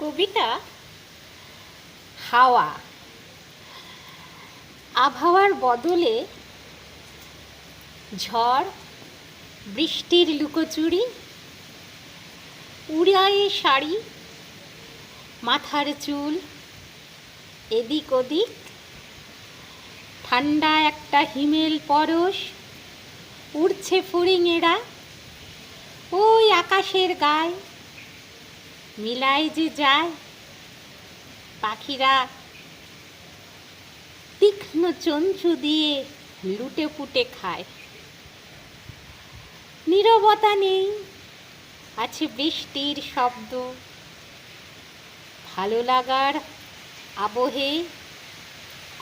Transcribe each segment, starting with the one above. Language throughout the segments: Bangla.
কবিতা হাওয়া। আবহাওয়ার বদলে ঝড়, বৃষ্টির লুকোচুরি, উড়ায় শাড়ি, মাথার চুল এদিক ওদিক, ঠান্ডা একটা হিমেল পরশ, উড়ছে ফড়িংয়েরা ওই আকাশের গায়ে, মিলায় যে যায় পাখিরা তীক্ষ্ণ চঞ্চু দিয়ে লুটে পুটে খায়। নীরবতা নেই, আছে বৃষ্টির শব্দ, ভালো লাগার আবহে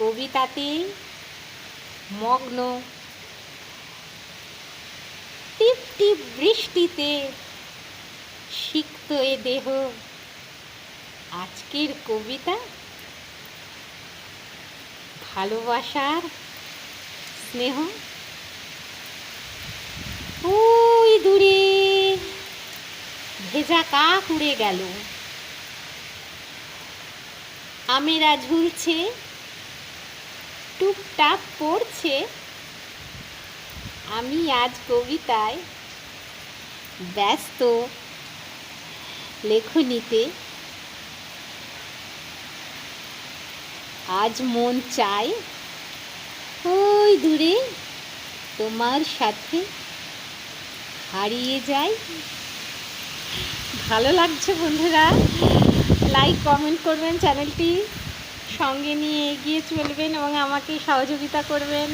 কবিতাতে মগ্ন। টিপ টিপ বৃষ্টিতে সিক্ত এ দেহ, আজকের কবিতা ভালোবাসার স্নেহ। ওই দূরে ভেজা কাক উড়ে গেল, আমেরা ঝুলছে, টুপটাপ পড়ছে। আমি আজ কবিতায় ব্যস্ত লেখনীতে। আজ মন চায় ওই দূরে তোমার সাথে হারিয়ে যাই। ভালো লাগছে বন্ধুরা, লাইক কমেন্ট করবেন, চ্যানেলটি সঙ্গে নিয়ে এগিয়ে চলবেন এবং আমাকে সহযোগিতা করবেন।